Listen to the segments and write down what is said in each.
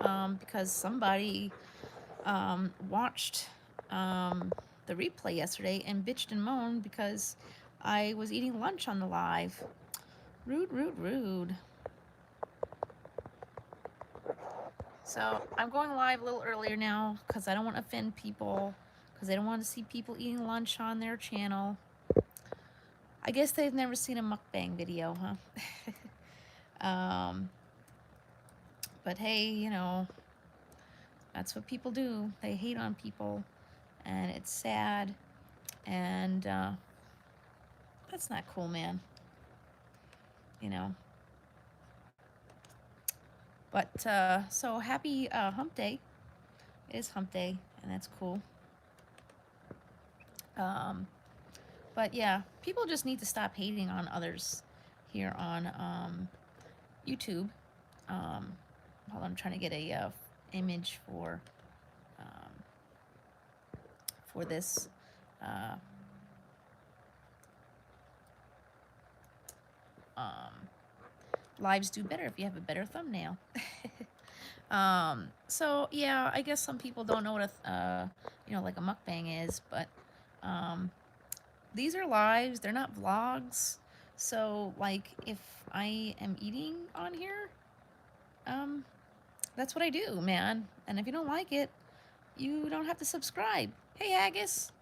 because somebody watched the replay yesterday and bitched and moaned because I was eating lunch on the live. Rude, rude, rude. So I'm going live a little earlier now because I don't want to offend people, because I don't want to see people eating lunch on their channel. I guess they've never seen a mukbang video, huh? But hey, you know, that's what people do. They hate on people, and it's sad, and that's not cool, man. You know. But so happy hump day. It is hump day, and that's cool. But yeah, people just need to stop hating on others here on YouTube. Hold on, I'm trying to get a image um, for this. Uh, um, Lives do better if you have a better thumbnail. So yeah, I guess some people don't know what you know, like a mukbang is, but these are lives, they're not vlogs. So like if I am eating on here, that's what I do, man. And if you don't like it, you don't have to subscribe. Hey, Haggis.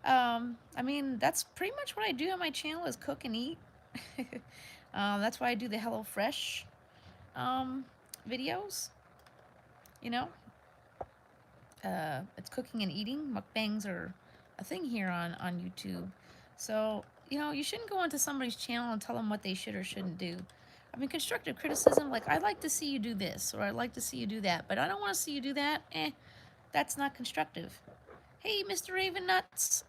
I mean, that's pretty much what I do on my channel is cook and eat. That's why I do the HelloFresh videos, you know. It's cooking and eating. Mukbangs are a thing here on YouTube. So, you know, you shouldn't go onto somebody's channel and tell them what they should or shouldn't do. I mean, constructive criticism, like, I'd like to see you do this, or I'd like to see you do that, but I don't want to see you do that. That's not constructive. Hey, Mr. Raven Nuts.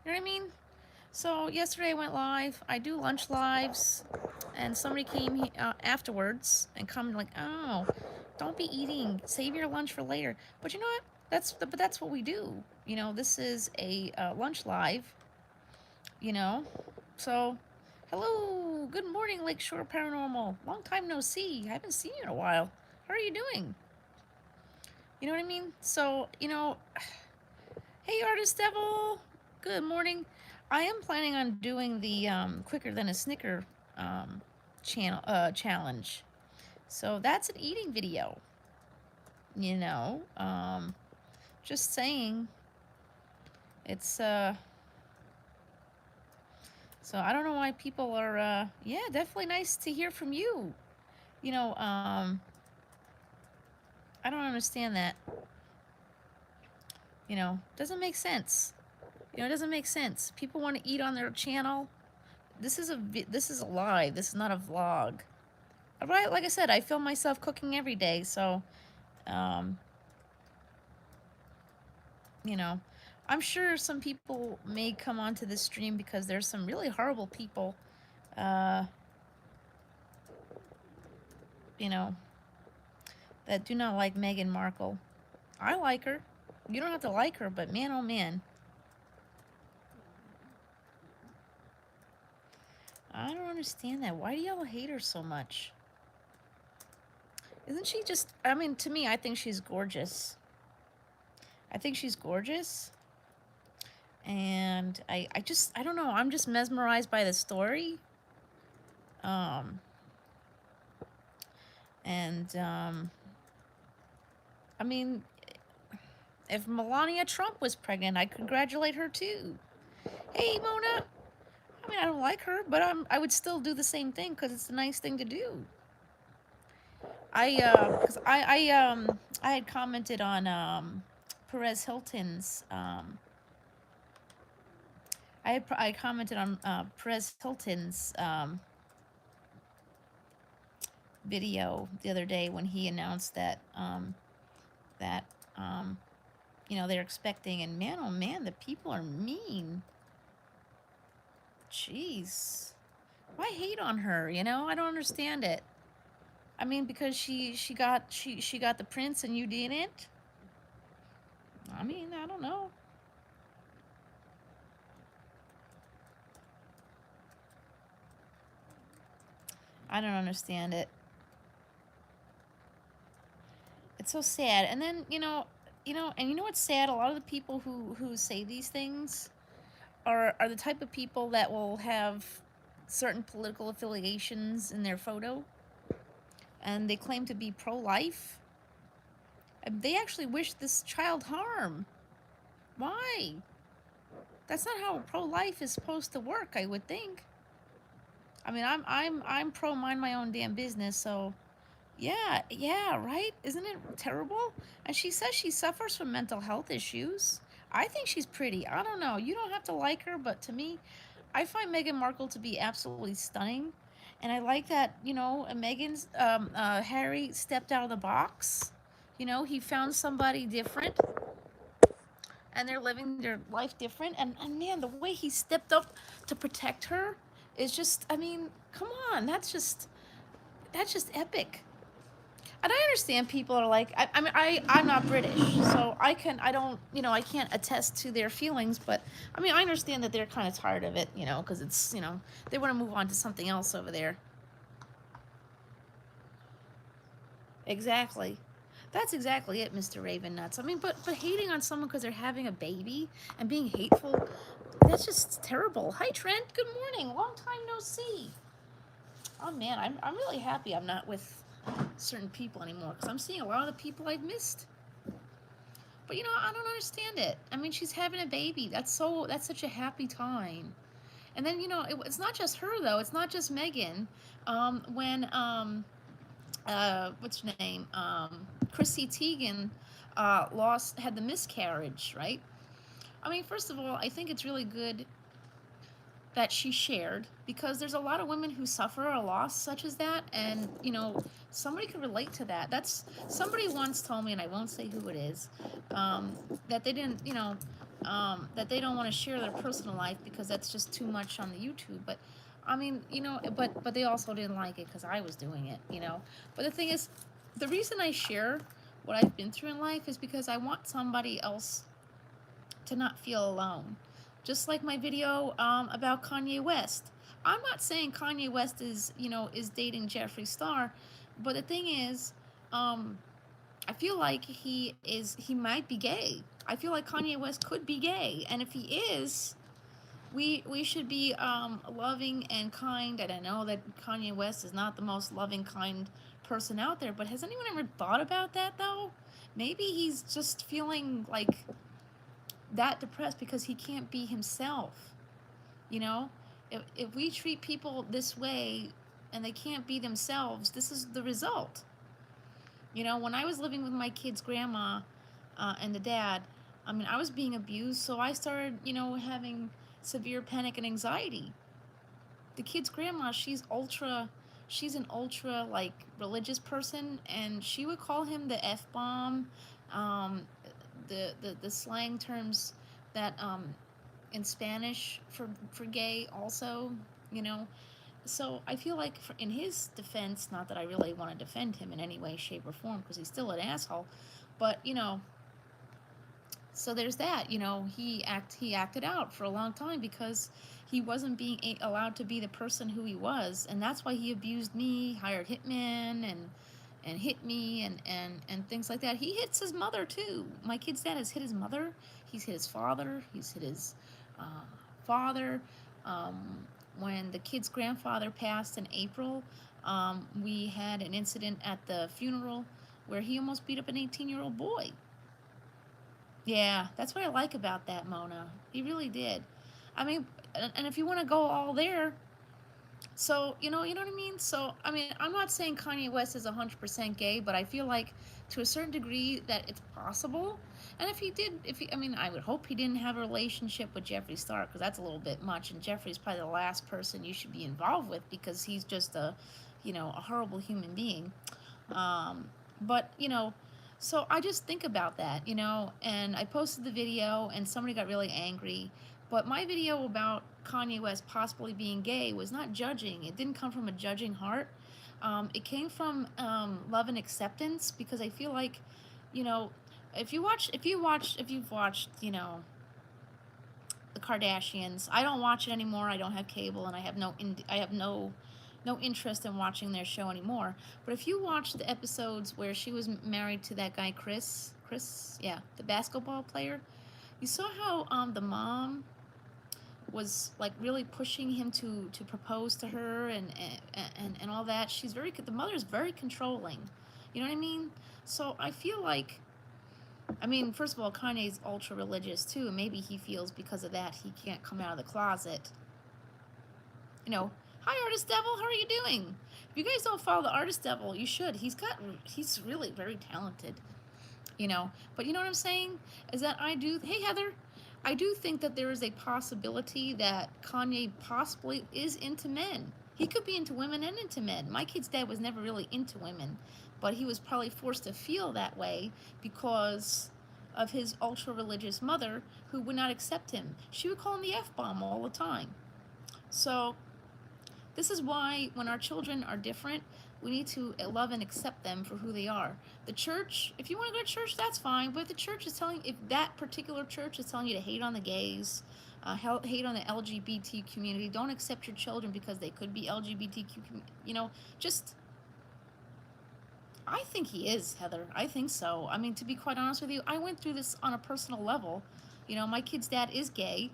You know what I mean? So, yesterday I went live. I do lunch lives, and somebody came afterwards and commented, like, oh, don't be eating. Save your lunch for later. But you know what? But that's what we do. You know, this is a lunch live, you know. So, hello, good morning, Lakeshore Paranormal. Long time no see. I haven't seen you in a while. How are you doing? You know what I mean? So, you know, hey, Artist Devil. Good morning. I am planning on doing the quicker than a Snicker challenge. So that's an eating video. You know, just saying. It's So I don't know why people are. Yeah, definitely nice to hear from you. You know, I don't understand that. You know, doesn't make sense. You know, it doesn't make sense. People want to eat on their channel. This is a live. This is not a vlog. Right, like I said, I film myself cooking every day, so you know, I'm sure some people may come onto this stream because there's some really horrible people, uh, you know, that do not like Meghan Markle. I like her. You don't have to like her, but man, oh man. I don't understand that. Why do y'all hate her so much? Isn't she just, I mean, to me, I think she's gorgeous. I think she's gorgeous. And I don't know. I'm just mesmerized by the story. I mean, if Melania Trump was pregnant, I'd congratulate her too. Hey, Mona. I mean, I don't like her, but I would still do the same thing because it's a nice thing to do. Because I had commented on Perez Hilton's I commented on Perez Hilton's video the other day when he announced that that you know, they're expecting, and man, oh man, the people are mean. Jeez, why hate on her? You know, I don't understand it. I mean, because she got the prince and you didn't. I mean, I don't know. I don't understand it. it's so sad. And then and you know what's sad? A lot of the people who say these things are the type of people that will have certain political affiliations in their photo, and they claim to be pro-life. And they actually wish this child harm. Why? That's not how pro-life is supposed to work, I would think. I mean, I'm pro mind my own damn business, so yeah, yeah, right? Isn't it terrible? And she says she suffers from mental health issues. I think she's pretty. I don't know. You don't have to like her, but to me, I find Meghan Markle to be absolutely stunning. And I like that, Harry stepped out of the box. He found somebody different, and they're living their life different. And man, the way he stepped up to protect her is just, I mean, come on. That's just epic. And I understand people are like, I'm not British, so I can't attest to their feelings, but I mean, I understand that they're kind of tired of it, because it's, they want to move on to something else over there. Exactly. That's exactly it, Mr. Raven Nuts. I mean, but hating on someone because they're having a baby and being hateful, that's just terrible. Hi, Trent. Good morning. Long time no see. Oh man, I'm really happy I'm not with certain people anymore, because I'm seeing a lot of the people I've missed. But I don't understand it. I mean, she's having a baby. That's such a happy time. And then it's not just her though. It's not just Meghan. When what's her name? Chrissy Teigen had the miscarriage, right? I mean, first of all, I think it's really good that she shared, because there's a lot of women who suffer a loss such as that, and somebody could relate to that. That's Somebody once told me, and I won't say who it is, that they didn't that they don't want to share their personal life because that's just too much on the YouTube. But I mean, but they also didn't like it because I was doing it. But the thing is, the reason I share what I've been through in life is because I want somebody else to not feel alone. Just like my video about Kanye West. I'm not saying Kanye West is dating Jeffree Star, but the thing is, I feel like he might be gay. I feel like Kanye West could be gay, and if he is, we should be loving and kind. And I know that Kanye West is not the most loving, kind person out there, but has anyone ever thought about that though? Maybe he's just feeling like that depressed because he can't be himself. You know, if we treat people this way and they can't be themselves, this is the result. When I was living with my kid's grandma and the dad, I mean, I was being abused, so I started, having severe panic and anxiety. The kid's grandma, she's an ultra like religious person, and she would call him the F bomb, um, the slang terms that in Spanish for gay also, you know. So I feel like in his defense, not that I really want to defend him in any way, shape, or form, because he's still an asshole, but so there's that. He acted out for a long time because he wasn't being allowed to be the person who he was, and that's why he abused me, hired hitmen, and hit me, and things like that. He hits his mother too. My kid's dad has hit his mother. He's hit his father. He's hit his father. When the kid's grandfather passed in April, we had an incident at the funeral where he almost beat up an 18-year-old boy. Yeah, that's what I like about that, Mona. He really did. I mean, and if you want to go all there, so you know what I mean. So I mean, I'm not saying Kanye West is 100% gay, but I feel like to a certain degree that it's possible. And I mean, I would hope he didn't have a relationship with Jeffree Star, because that's a little bit much. And Jeffree's probably the last person you should be involved with, because he's just a horrible human being. But so I just think about that, and I posted the video, and somebody got really angry. But my video about Kanye West possibly being gay was not judging. It didn't come from a judging heart. It came from love and acceptance, because I feel like, if you've watched, the Kardashians. I don't watch it anymore. I don't have cable, and I have no no interest in watching their show anymore. But if you watch the episodes where she was married to that guy Chris, yeah, the basketball player, you saw how the mom was like really pushing him to propose to her and all that. She's very, the mother's very controlling. You know what I mean? So I feel like, I mean, first of all, Kanye's ultra religious too, and maybe he feels because of that he can't come out of the closet. You know, hi Artist Devil, how are you doing? If you guys don't follow the Artist Devil, you should. He's really very talented. You know, but you know what I'm saying is that hey Heather, I do think that there is a possibility that Kanye possibly is into men. He could be into women and into men. My kid's dad was never really into women, but he was probably forced to feel that way because of his ultra religious mother who would not accept him. She would call him the F-bomb all the time. So this is why when our children are different, we need to love and accept them for who they are. The church, if you want to go to church, that's fine. But if the church is telling, if that particular church is telling you to hate on the gays, hate on the LGBT community, don't accept your children because they could be LGBTQ, you know, just, I think he is, Heather. I think so. I mean, to be quite honest with you, I went through this on a personal level. You know, my kid's dad is gay,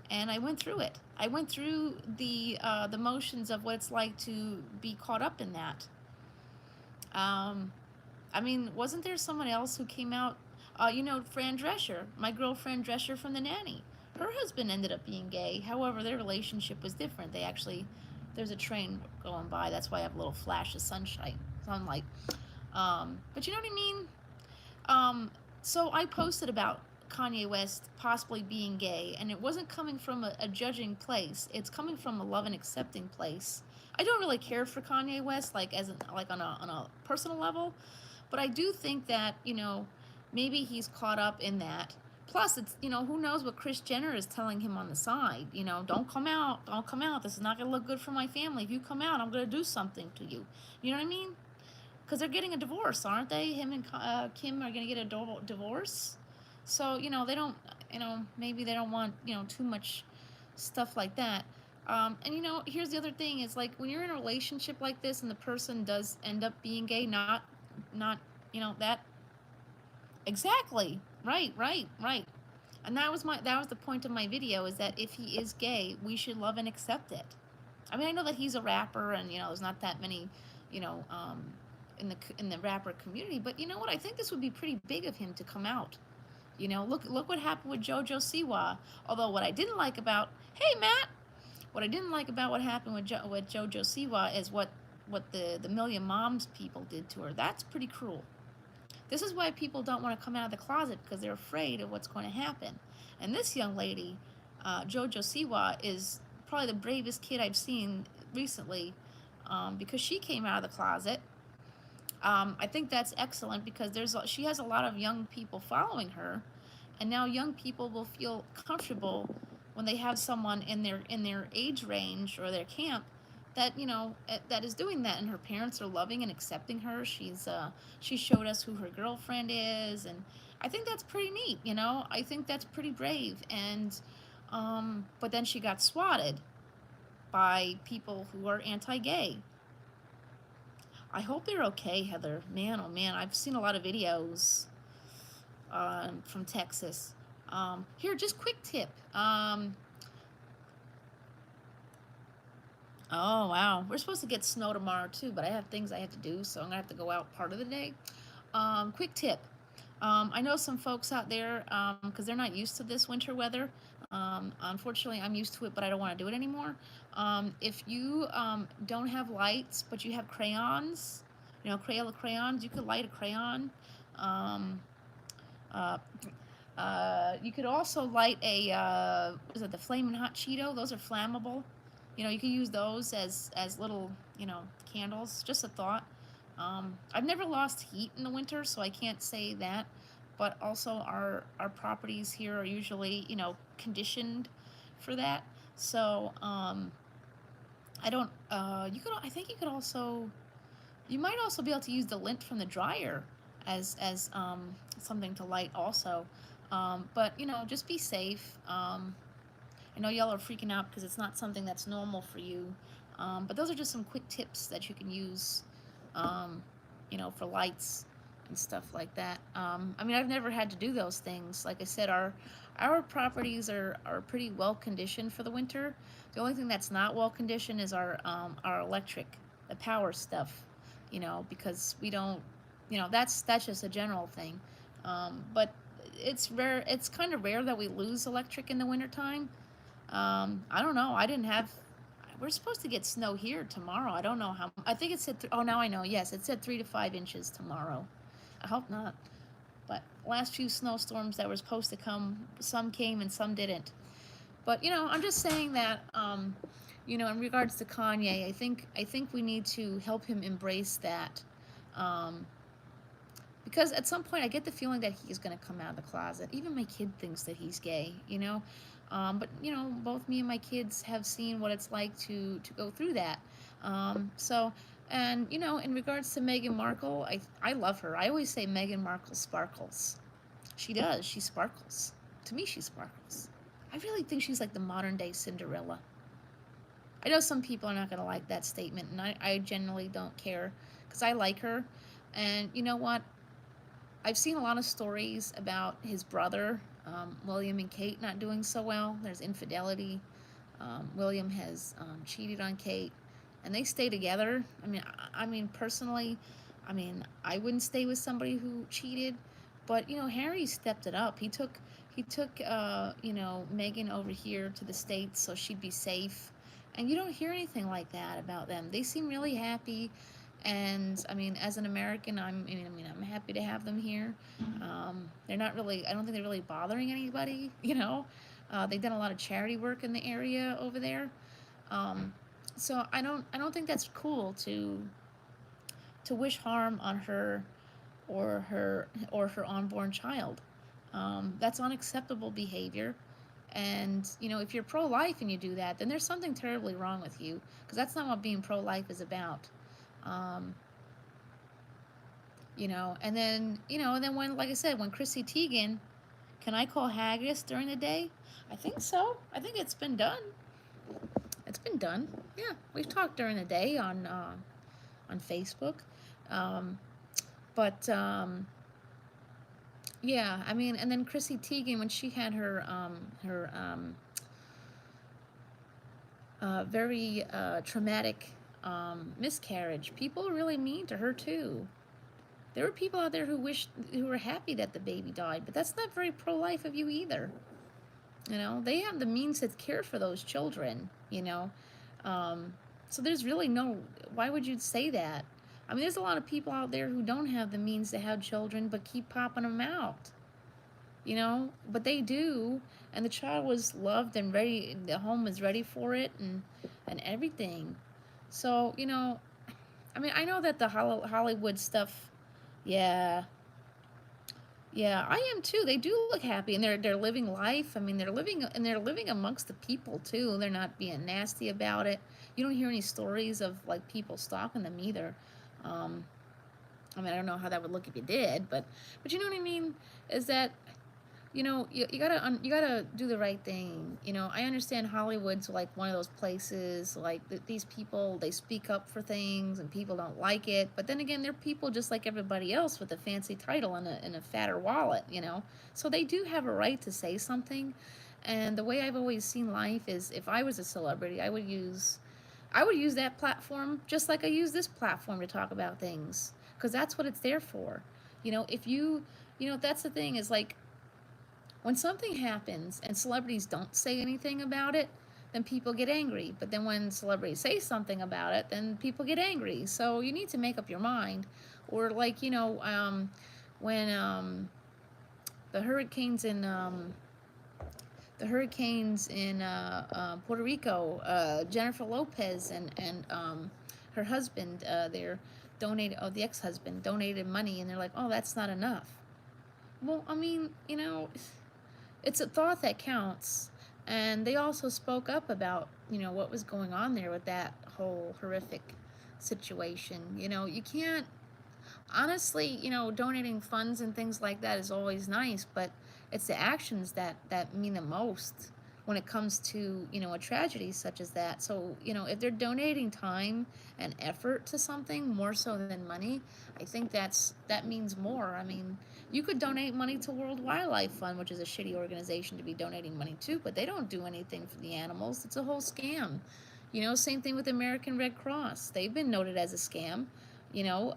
and I went through it. I went through the motions of what it's like to be caught up in that. I mean, wasn't there someone else who came out? You know, Fran Drescher, my girlfriend Drescher from The Nanny. Her husband ended up being gay. However, their relationship was different. They actually, there's a train going by. That's why I have a little flash of sunlight. But you know what I mean? So I posted about Kanye West possibly being gay, and it wasn't coming from a judging place. It's coming from a love and accepting place. I don't really care for Kanye West, like like on a personal level, but I do think that, you know, maybe he's caught up in that. Plus, it's, you know, who knows what Kris Jenner is telling him on the side. You know, don't come out, don't come out. This is not gonna look good for my family. If you come out, I'm gonna do something to you. You know what I mean? Because they're getting a divorce, aren't they? Him and Kim are going to get a divorce. So, you know, they don't, you know, maybe they don't want, you know, too much stuff like that. And, you know, here's the other thing is like when you're in a relationship like this and the person does end up being gay, not, you know, that, exactly. Right. And that was the point of my video is that if he is gay, we should love and accept it. I mean, I know that he's a rapper and, you know, there's not that many, you know, in the rapper community, but you know what? I think this would be pretty big of him to come out. You know, look what happened with JoJo Siwa. Although what I didn't like about, hey Matt, what I didn't like about what happened with JoJo Siwa is what the Million Moms people did to her. That's pretty cruel. This is why people don't want to come out of the closet because they're afraid of what's going to happen. And this young lady, JoJo Siwa, is probably the bravest kid I've seen recently because she came out of the closet. I think that's excellent because she has a lot of young people following her, and now young people will feel comfortable when they have someone in their age range or their camp that, you know, that is doing that, and her parents are loving and accepting her. She showed us who her girlfriend is, and I think that's pretty neat. You know, I think that's pretty brave. And but then she got swatted by people who are anti-gay. I hope they're okay, Heather. Man, oh man, I've seen a lot of videos from Texas. Here, just quick tip. Oh wow, we're supposed to get snow tomorrow too, but I have things I have to do, so I'm gonna have to go out part of the day. Quick tip. I know some folks out there, because they're not used to this winter weather. Unfortunately, I'm used to it, but I don't want to do it anymore. If you don't have lights, but you have crayons, you know, Crayola crayons, you could light a crayon. Uh, you could also light is it the Flamin' Hot Cheeto? Those are flammable. You know, you can use those as little, you know, candles. Just a thought. I've never lost heat in the winter, so I can't say that. But also, our properties here are usually, you know, conditioned for that. So I don't. I think you could also. You might also be able to use the lint from the dryer as something to light also. But you know, just be safe. I know y'all are freaking out because it's not something that's normal for you. But those are just some quick tips that you can use, um, for lights and stuff like that. I mean, I've never had to do those things. Like I said, our properties are pretty well conditioned for the winter. The only thing that's not well conditioned is our electric, the power stuff. Because we don't, that's just a general thing. But it's rare. It's kind of rare that we lose electric in the wintertime. I don't know. I didn't have. We're supposed to get snow here tomorrow. I don't know how. I think it said. Oh, now I know. Yes, it said 3 to 5 inches tomorrow. I hope not. But last few snowstorms that were supposed to come, some came and some didn't. But I'm just saying that. In regards to Kanye, I think we need to help him embrace that. Um, because at some point I get the feeling that he's going to come out of the closet. Even my kid thinks that he's gay. But both me and my kids have seen what it's like to go through that. So, and in regards to Meghan Markle, I love her. I always say Meghan Markle sparkles. She does. She sparkles. To me, she sparkles. I really think she's like the modern day Cinderella. I know some people are not going to like that statement, and I generally don't care because I like her. And you know what? I've seen a lot of stories about his brother, William and Kate, not doing so well. There's infidelity. William has cheated on Kate, and they stay together. I mean, personally, I wouldn't stay with somebody who cheated, but Harry stepped it up. He took Meghan over here to the States so she'd be safe, and you don't hear anything like that about them. They seem really happy. And I mean, as an American, I'm happy to have them here. They're not really. I don't think they're really bothering anybody. They've done a lot of charity work in the area over there. Um, so I don't think that's cool to wish harm on her or her unborn child. That's unacceptable behavior. And if you're pro-life and you do that, then there's something terribly wrong with you, because that's not what being pro-life is about. Um, and then when, like I said, when Chrissy Teigen, can I call haggis during the day? I think so. I think it's been done. It's been done. Yeah, we've talked during the day on Facebook. Um, but yeah, I mean, and then Chrissy Teigen, when she had her very traumatic miscarriage, people were really mean to her too. There were people out there who were happy that the baby died, but that's not very pro-life of you either. They have the means to care for those children. Um, so there's really no, why would you say that? I mean, there's a lot of people out there who don't have the means to have children, but keep popping them out. But they do, and the child was loved and ready, the home was ready for it, and everything. So, I mean, I know that the Hollywood stuff, yeah, yeah, I am too. They do look happy, and they're living life. I mean, they're living amongst the people too. They're not being nasty about it. You don't hear any stories of like people stalking them either. Um, I mean, I don't know how that would look if you did, but you know what I mean? Is that you gotta do the right thing. I understand Hollywood's like one of those places like these people, they speak up for things and people don't like it, but then again, they're people just like everybody else with a fancy title and a fatter wallet. So they do have a right to say something. And the way I've always seen life is, if I was a celebrity, I would use that platform just like I use this platform to talk about things, because that's what it's there for. If that's the thing, is like, when something happens and celebrities don't say anything about it, then people get angry. But then when celebrities say something about it, then people get angry. So you need to make up your mind. Or like, when the hurricanes in Puerto Rico, Jennifer Lopez and her husband, the ex-husband donated money, and they're like, oh, that's not enough. Well, I mean, it's a thought that counts. And they also spoke up about, what was going on there with that whole horrific situation. You can't, honestly, donating funds and things like that is always nice, but it's the actions that mean the most. when it comes to, you know, a tragedy such as that. So, you know, if they're donating time and effort to something more so than money, I think that means more. I mean, you could donate money to World Wildlife Fund, which is a shitty organization to be donating money to, but they don't do anything for the animals. It's a whole scam. You know, same thing with American Red Cross. They've been noted as a scam. You know,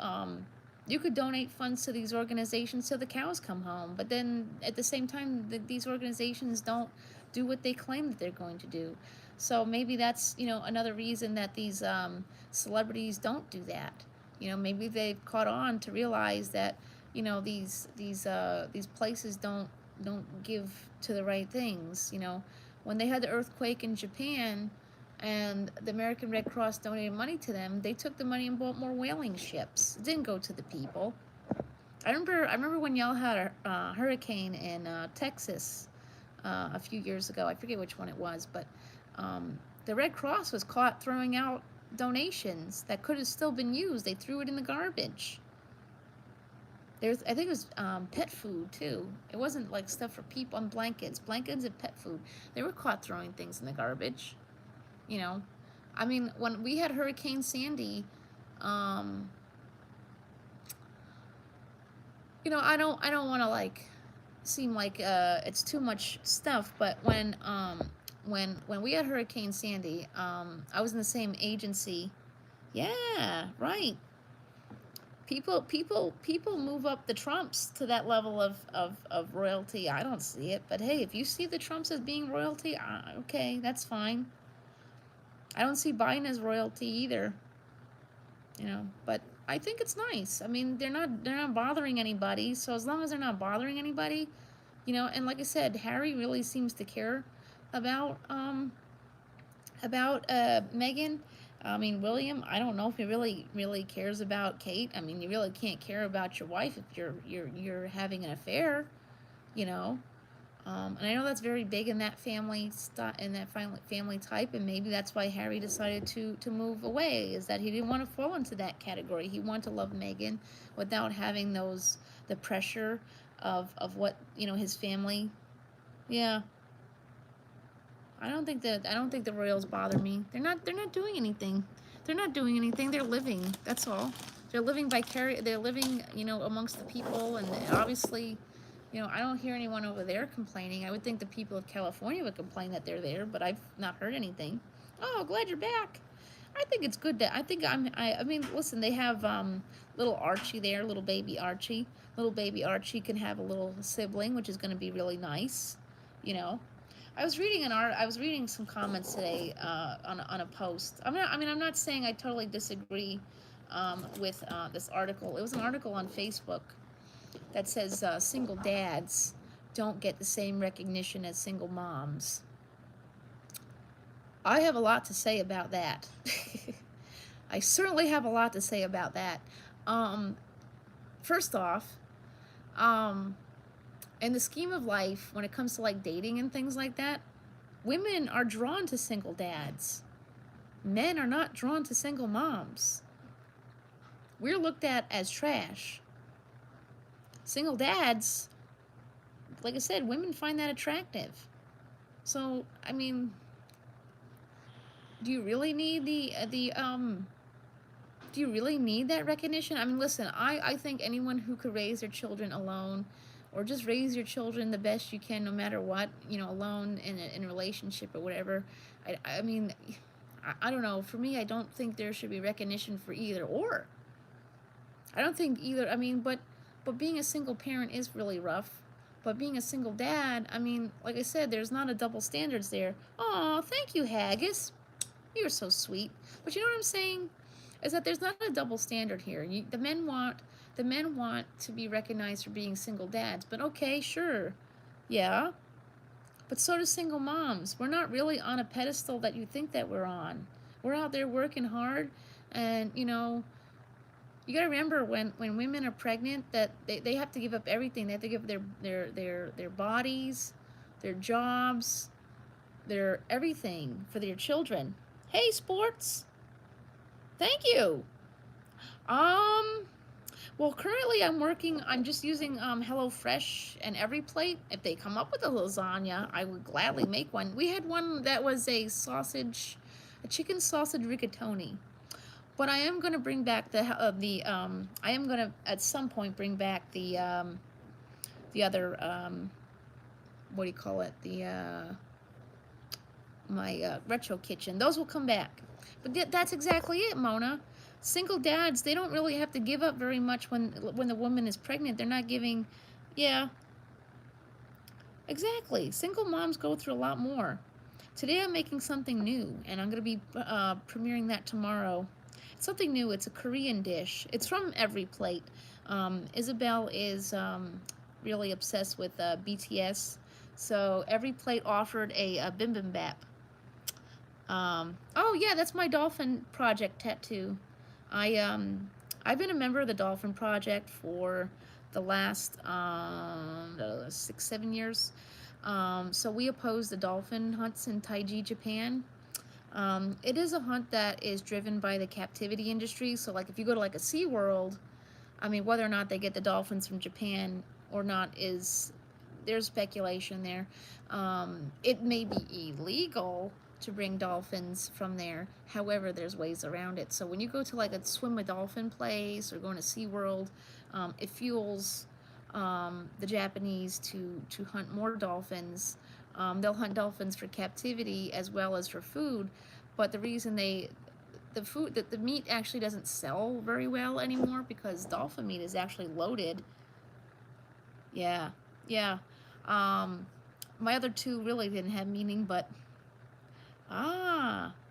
you could donate funds to these organizations till the cows come home, but then at the same time, these organizations don't do what they claim that they're going to do. So maybe that's, you know, another reason that these celebrities don't do that. You know, maybe they've caught on to realize that, you know, these places don't give to the right things. You know, when they had the earthquake in Japan, and the American Red Cross donated money to them, they took the money and bought more whaling ships. It didn't go to the people. I remember when y'all had a hurricane in Texas a few years ago. I forget which one it was, but the Red Cross was caught throwing out donations that could have still been used. They threw it in the garbage. I think it was pet food too. It wasn't like stuff for people on blankets and pet food. They were caught throwing things in the garbage. You know, I mean, when we had Hurricane Sandy, um, you know, I don't want to like seem like it's too much stuff, but when we had Hurricane Sandy, I was in the same agency. Yeah, right. People move up the Trumps to that level of royalty. I don't see it, but hey, if you see the Trumps as being royalty, okay, that's fine. I don't see Biden as royalty either, you know, but I think it's nice. I mean, they're not bothering anybody, so as long as they're not bothering anybody, you know, and like I said, Harry really seems to care about Meghan. I mean, William, I don't know if he really cares about Kate. I mean, you really can't care about your wife if you're having an affair, you know. And I know that's very big in that family type, and maybe that's why Harry decided to move away. Is that he didn't want to fall into that category. He wanted to love Meghan without having the pressure of what, you know, his family. Yeah, I don't think the royals bother me. They're not doing anything. They're not doing anything. They're living. That's all. They're living They're living, you know, amongst the people, and obviously, you know, I don't hear anyone over there complaining. I would think the people of California would complain that they're there, but I've not heard anything. Oh, glad you're back. I think it's good I think I mean, listen, they have little Archie there, little baby Archie. Little baby Archie can have a little sibling, which is going to be really nice, you know. I was reading some comments today on a post. I'm not saying I totally disagree with this article. It was an article on Facebook that says single dads don't get the same recognition as single moms. I have a lot to say about that. I certainly have a lot to say about that. Um, First off, um, in the scheme of life, when it comes to like dating and things like that, women are drawn to single dads. Men are not drawn to single moms. We're looked at as trash. Single dads, like I said, women find that attractive. So, I mean, do you really need do you really need that recognition? I mean, listen, I think anyone who could raise their children alone, or just raise your children the best you can no matter what, you know, alone in a relationship or whatever, I mean, I don't know. For me, I don't think there should be recognition for either or. I don't think either. I mean, but being a single parent is really rough. But being a single dad, I mean, like I said, there's not a double standards there. Oh, thank you, Haggis. You're so sweet. But you know what I'm saying? Is that there's not a double standard here. The men want to be recognized for being single dads. But okay, sure. Yeah. But so do single moms. We're not really on a pedestal that you think that we're on. We're out there working hard, and you know, you got to remember when women are pregnant that they have to give up everything. They have to give their bodies, their jobs, their everything for their children. Hey, sports. Thank you. Um Well, currently I'm just using HelloFresh and Every Plate. If they come up with a lasagna, I would gladly make one. We had one that was a chicken sausage rigatoni. But I am going to bring back I am going to at some point bring back the other, what do you call it? My retro kitchen. Those will come back. But that's exactly it, Mona. Single dads, they don't really have to give up very much when the woman is pregnant. They're not giving, yeah, exactly. Single moms go through a lot more. Today I'm making something new, and I'm going to be premiering that tomorrow. It's something new. It's a Korean dish. It's from Every Plate. Isabel is really obsessed with BTS, so Every Plate offered a bibimbap. Oh yeah, that's my Dolphin Project tattoo. I I've been a member of the Dolphin Project for the last 6, 7 years. So we oppose the dolphin hunts in Taiji, Japan. It is a hunt that is driven by the captivity industry. So like if you go to like a SeaWorld, I mean whether or not they get the dolphins from Japan or not is there's speculation there. It may be illegal to bring dolphins from there. However, there's ways around it. So when you go to like a swim a dolphin place or going to SeaWorld, it fuels the Japanese to hunt more dolphins. They'll hunt dolphins for captivity as well as for food. But the reason the meat actually doesn't sell very well anymore because dolphin meat is actually loaded. Yeah, yeah. Um, my other two really didn't have meaning, but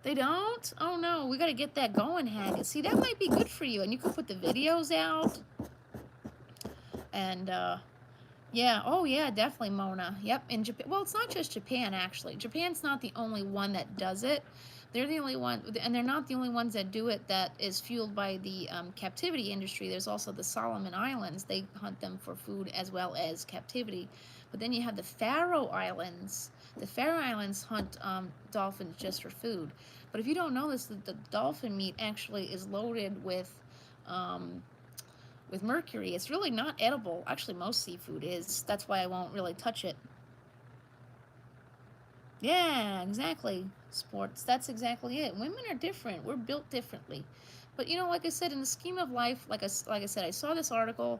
they don't? Oh no, we gotta get that going, Haggis. See, that might be good for you, and you can put the videos out. And yeah, oh yeah, definitely, Mona. Yep, in Japan. Well, it's not just Japan actually. Japan's not the only one that does it. They're the only one, and they're not the only ones that do it. That is fueled by the captivity industry. There's also the Solomon Islands. They hunt them for food as well as captivity. But then you have the Faroe Islands. The Faroe Islands hunt dolphins just for food. But if you don't know this, the dolphin meat actually is loaded um, with mercury. It's really not edible. Actually, most seafood is. That's why I won't really touch it. Yeah, exactly. Sports. That's exactly it. Women are different. We're built differently. But you know, like I said, in the scheme of life, like I said, I saw this article.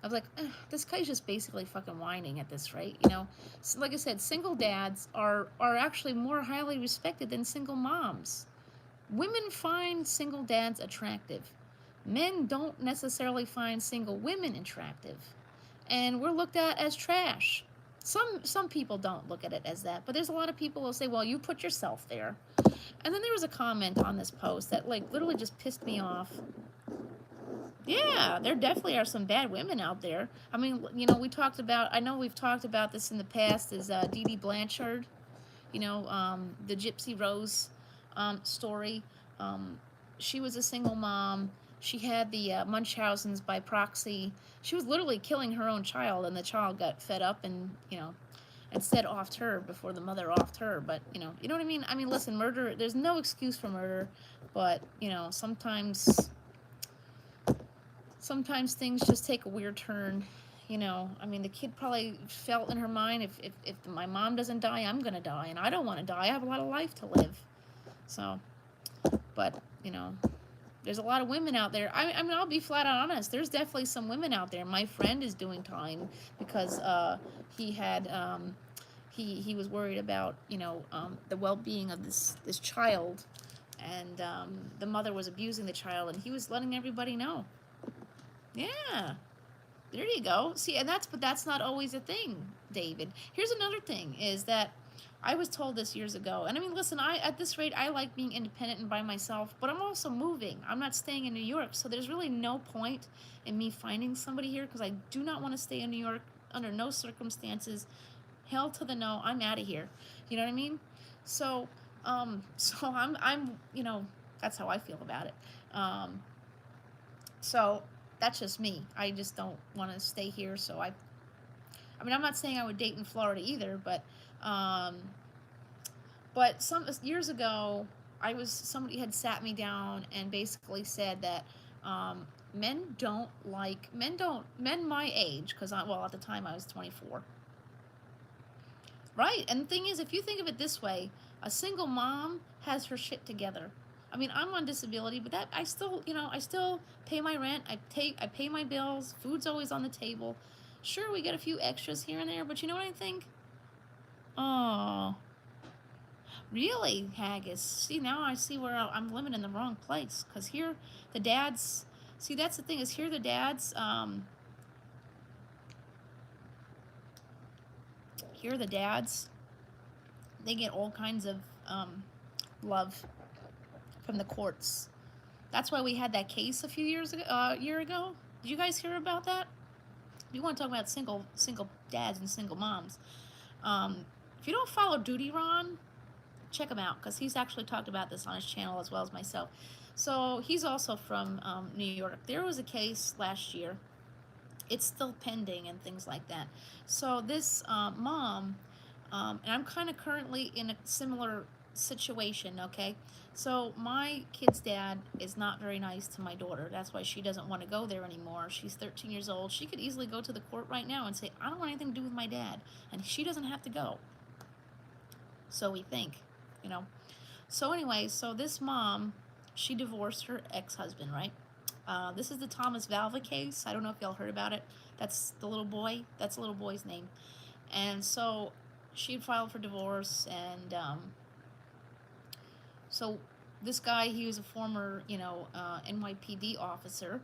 I was like, this guy's just basically fucking whining at this rate, you know. So, like I said, single dads are actually more highly respected than single moms. Women find single dads attractive. Men don't necessarily find single women attractive. And we're looked at as trash. Some people don't look at it as that, but there's a lot of people who say, well, you put yourself there. And then there was a comment on this post that like literally just pissed me off. Yeah, there definitely are some bad women out there. I mean, you know, I know we've talked about this in the past, is Dee Dee Blanchard, you know, the Gypsy Rose story. Um, she was a single mom. She had the Munchausen's by proxy. She was literally killing her own child, and the child got fed up and, you know, instead offed her before the mother offed her. But, you know what I mean? I mean, listen, murder, there's no excuse for murder, but, you know, sometimes things just take a weird turn. You know, I mean, the kid probably felt in her mind, if my mom doesn't die, I'm gonna die, and I don't want to die. I have a lot of life to live. So, but you know, there's a lot of women out there. I mean, I'll be flat out honest. There's definitely some women out there. My friend is doing time because he had he was worried about, you know, the well-being of this child, and the mother was abusing the child, and he was letting everybody know. Yeah. There you go. See, but that's not always a thing, David. Here's another thing is that I was told this years ago. And I mean, listen, at this rate I like being independent and by myself, but I'm also moving. I'm not staying in New York. So there's really no point in me finding somebody here because I do not want to stay in New York under no circumstances. Hell to the no, I'm out of here. You know what I mean? So I'm you know, that's how I feel about it. So that's just me. I just don't want to stay here. So I mean, I'm not saying I would date in Florida either, but some years ago, somebody had sat me down and basically said that Men my age, because well, at the time I was 24. Right. And the thing is, if you think of it this way, a single mom has her shit together. I mean, I'm on disability, but that I still, I still pay my rent. I pay my bills. Food's always on the table. Sure, we get a few extras here and there, but you know what I think? Oh, really, Haggis? See, now I see where I'm living in the wrong place. Because here, the dads. See, that's the thing is here the dads. Here the dads. They get all kinds of love from the courts. That's why we had that case a few years ago, year ago. Did you guys hear about that? You want to talk about single dads and single moms? If you don't follow Duty Ron, check him out because he's actually talked about this on his channel as well as myself. So he's also from New York. There was a case last year. It's still pending and things like that. So this mom, and I'm kind of currently in a similar situation, okay? So my kid's dad is not very nice to my daughter. That's why she doesn't want to go there anymore. She's 13 years old. She could easily go to the court right now and say, I don't want anything to do with my dad. And she doesn't have to go. So we think, you know. So anyway, so this mom, she divorced her ex-husband, right? This is the Thomas Valva case. I don't know if y'all heard about it. That's the little boy. That's the little boy's name. And so she filed for divorce, and so this guy, he was a former, NYPD officer,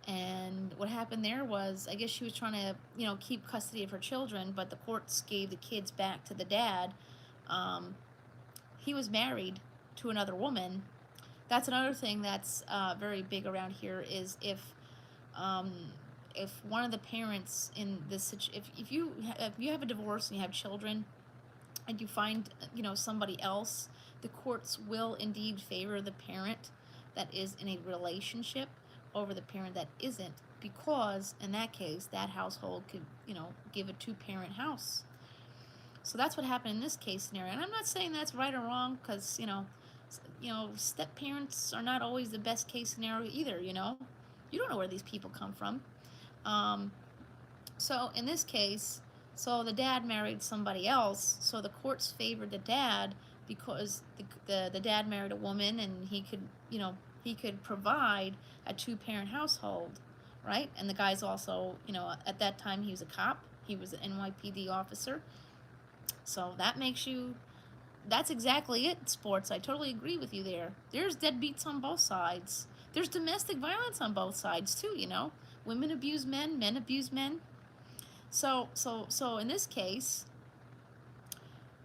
and what happened there was, I guess she was trying to, keep custody of her children, but the courts gave the kids back to the dad. He was married to another woman. That's another thing that's very big around here is if one of the parents in this if you have a divorce and you have children and you find somebody else, the courts will indeed favor the parent that is in a relationship over the parent that isn't, because in that case that household could give a two-parent house. So that's what happened in this case scenario, and I'm not saying that's right or wrong, because step parents are not always the best case scenario either. You don't know where these people come from. So in this case, so the dad married somebody else, so the courts favored the dad because the dad married a woman, and he could provide a two-parent household, right? And the guy's also, at that time he was a cop, he was an NYPD officer, so that's exactly it, sports. I totally agree with you there. There's deadbeats on both sides. There's domestic violence on both sides too, Women abuse men, men abuse men. So in this case,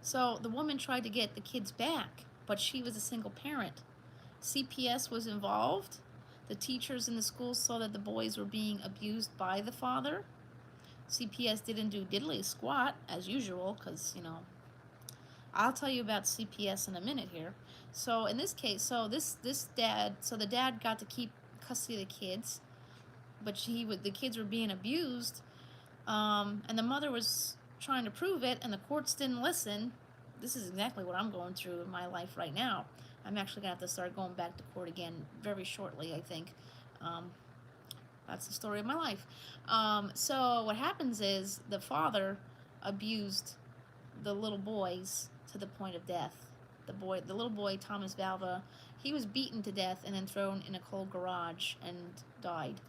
so the woman tried to get the kids back, but she was a single parent. CPS was involved. The teachers in the school saw that the boys were being abused by the father. CPS didn't do diddly squat, as usual, because, I'll tell you about CPS in a minute here. So in this case, so the dad got to keep custody of the kids, but the kids were being abused, and the mother was trying to prove it, and the courts didn't listen. This is exactly what I'm going through in my life right now. I'm actually going to have to start going back to court again very shortly, I think. That's the story of my life. So what happens is the father abused the little boys to the point of death. The little boy, Thomas Valva, he was beaten to death and then thrown in a cold garage and died.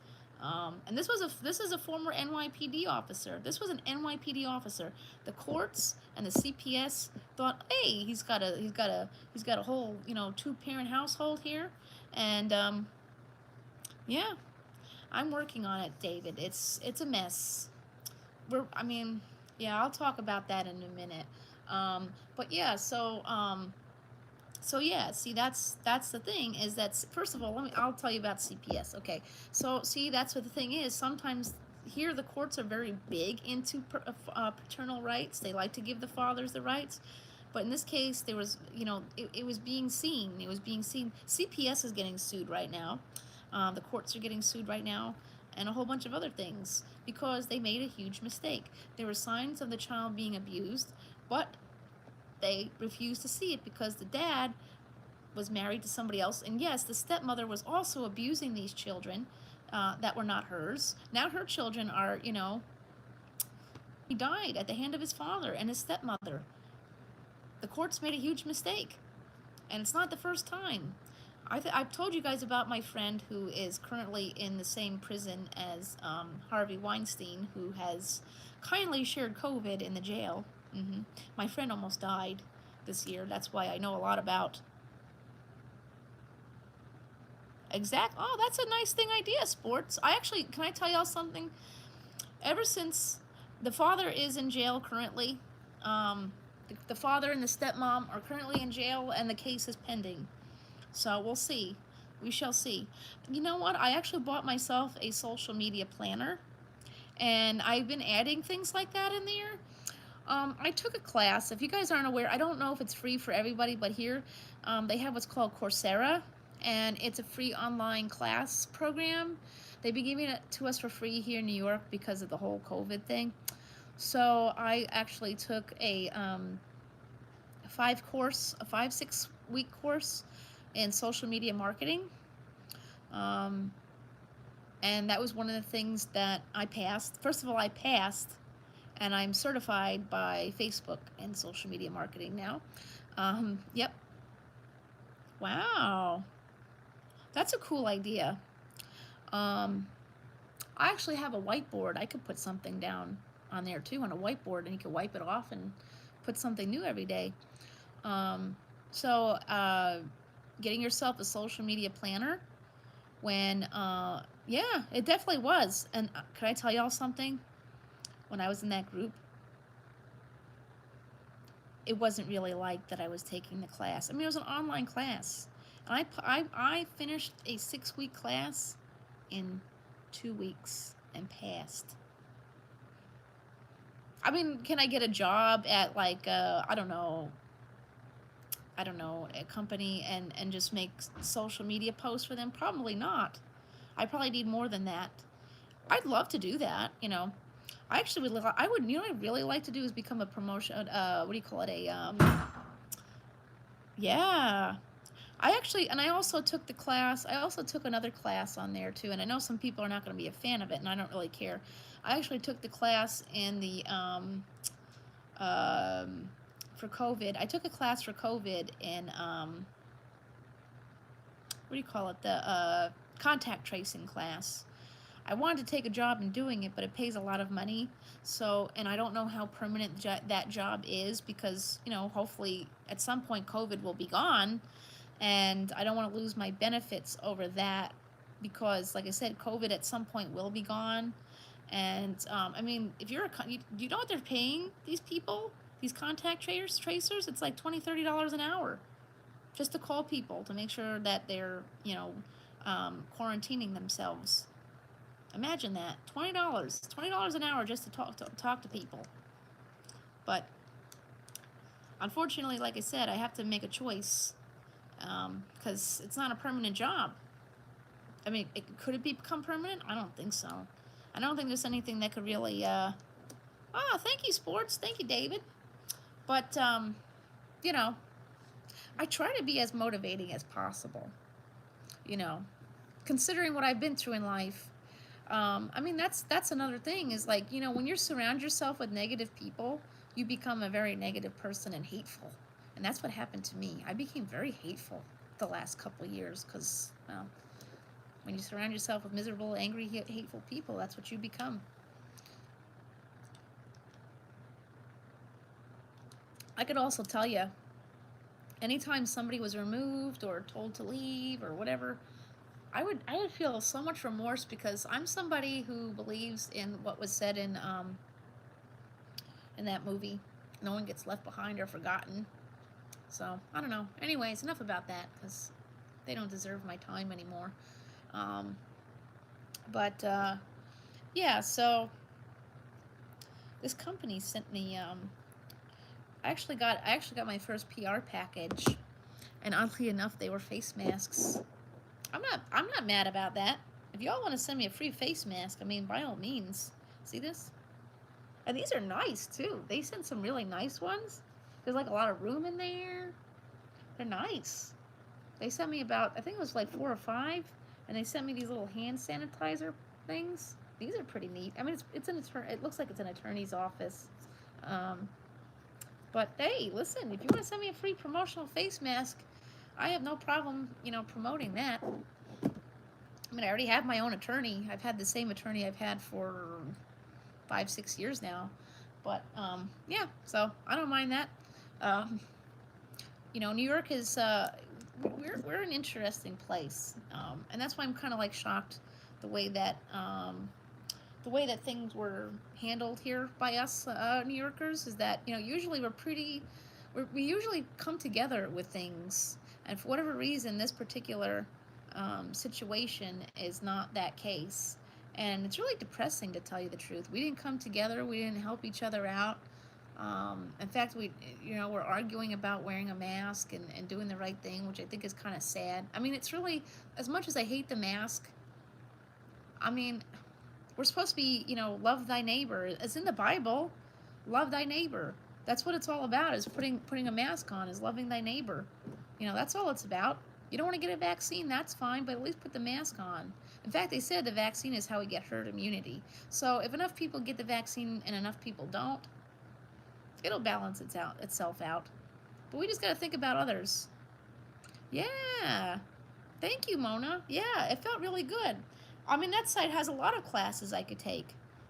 And this is a former NYPD officer. This was an NYPD officer. The courts and the CPS thought, hey, he's got a whole two-parent household here, and yeah, I'm working on it, David. It's a mess. Yeah, I'll talk about that in a minute. But yeah, so yeah, see, that's the thing, is that, first of all, I'll tell you about CPS. Okay, so see, that's what the thing is. Sometimes here the courts are very big into paternal rights. They like to give the fathers the rights, but in this case, there was, it was being seen. It was being seen. CPS is getting sued right now. The courts are getting sued right now, and a whole bunch of other things, because they made a huge mistake. There were signs of the child being abused, but they refused to see it because the dad was married to somebody else. And yes, the stepmother was also abusing these children, that were not hers. Now her children are, he died at the hand of his father and his stepmother. The courts made a huge mistake, and it's not the first time. I've told you guys about my friend who is currently in the same prison as Harvey Weinstein, who has kindly shared COVID in the jail. My friend almost died this year. That's why I know a lot about. Oh, that's a nice thing idea, sports. Can I tell y'all something? Ever since the father is in jail currently, the father and the stepmom are currently in jail, and the case is pending. So we'll see. We shall see. You know what? I actually bought myself a social media planner, and I've been adding things like that in there. I took a class. If you guys aren't aware, I don't know if it's free for everybody, but here they have what's called Coursera, and it's a free online class program. They've been giving it to us for free here in New York because of the whole COVID thing. So I actually took a 5-6 week course in social media marketing. And that was one of the things that I passed. First of all, I passed, and I'm certified by Facebook in social media marketing now. Yep. Wow. That's a cool idea. I actually have a whiteboard. I could put something down on there too on a whiteboard, and you can wipe it off and put something new every day. So getting yourself a social media planner yeah, it definitely was. And could I tell y'all something? When I was in that group, it wasn't really like that I was taking the class. I mean, it was an online class. And I finished a 6-week class in 2 weeks and passed. I mean, can I get a job at like I don't know, a company and just make social media posts for them? Probably not. I probably need more than that. I'd love to do that, I actually would. I would. What I really like to do is become a promotion. What do you call it? Yeah. And I also took the class. I also took another class on there too. And I know some people are not going to be a fan of it, and I don't really care. I actually took the class in the for COVID. I took a class for COVID in what do you call it? The contact tracing class. I wanted to take a job in doing it, but it pays a lot of money. So, and I don't know how permanent that job is because, hopefully at some point COVID will be gone, and I don't want to lose my benefits over that because, like I said, COVID at some point will be gone. And I mean, if you're you know what they're paying these people, these contact tracers? It's like $20-$30 an hour just to call people to make sure that they're, quarantining themselves. Imagine that, $20 an hour just to talk to people. But unfortunately, like I said, I have to make a choice because it's not a permanent job. I mean, could it become permanent? I don't think so. I don't think there's anything that could really. Thank you, sports. Thank you, David. But I try to be as motivating as possible. Considering what I've been through in life. I mean, that's another thing is like, when you surround yourself with negative people, you become a very negative person and hateful. And that's what happened to me. I became very hateful the last couple of years because, well, when you surround yourself with miserable, angry, hateful people, that's what you become. I could also tell you, anytime somebody was removed or told to leave or whatever, I would feel so much remorse because I'm somebody who believes in what was said in that movie. No one gets left behind or forgotten. So I don't know. Anyways, enough about that because they don't deserve my time anymore. Yeah. So this company sent me. I actually got my first PR package, and oddly enough, they were face masks. I'm not mad about that. If y'all want to send me a free face mask, I mean, by all means. See this? And these are nice too. They sent some really nice ones. There's like a lot of room in there. They're nice. They sent me about, I think it was like 4 or 5, and they sent me these little hand sanitizer things. These are pretty neat. I mean, it looks like it's an attorney's office. Um, but hey, listen, if you want to send me a free promotional face mask, I have no problem, promoting that. I mean, I already have my own attorney. I've had the same attorney I've had for 5, 6 years now. But yeah, so I don't mind that. Um, New York is we're an interesting place, and that's why I'm kind of like shocked the way that things were handled here by us New Yorkers. Is that usually we usually come together with things, and for whatever reason, this particular situation is not that case. And it's really depressing, to tell you the truth. We didn't come together. We didn't help each other out. In fact, we're arguing about wearing a mask and doing the right thing, which I think is kind of sad. I mean, it's really, as much as I hate the mask, I mean, we're supposed to be, love thy neighbor. It's in the Bible. Love thy neighbor. That's what it's all about, is putting a mask on, is loving thy neighbor. That's all it's about. You don't want to get a vaccine, that's fine, but at least put the mask on. In fact, they said the vaccine is how we get herd immunity. So if enough people get the vaccine and enough people don't, it'll balance itself out. But we just got to think about others. Yeah. Thank you, Mona. Yeah, it felt really good. I mean, that site has a lot of classes I could take.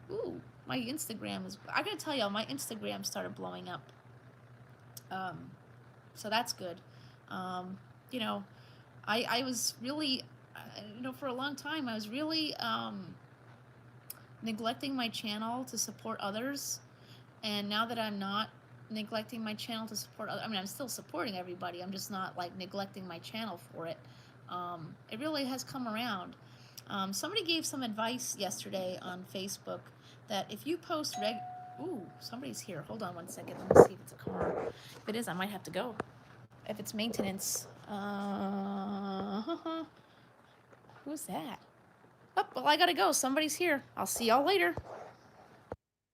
Ooh, my Instagram is... I gotta tell y'all, my Instagram started blowing up. So that's good. Um, you know, I was really... for a long time, I was really neglecting my channel to support others. And now that I'm not neglecting my channel to support others, I mean, I'm still supporting everybody. I'm just not, like, neglecting my channel for it. It really has come around. Somebody gave some advice yesterday on Facebook that if you post Ooh, somebody's here. Hold on 1 second. Let me see if it's a car. If it is, I might have to go. If it's maintenance. Who's that? Oh, well, I gotta go. Somebody's here. I'll see y'all later.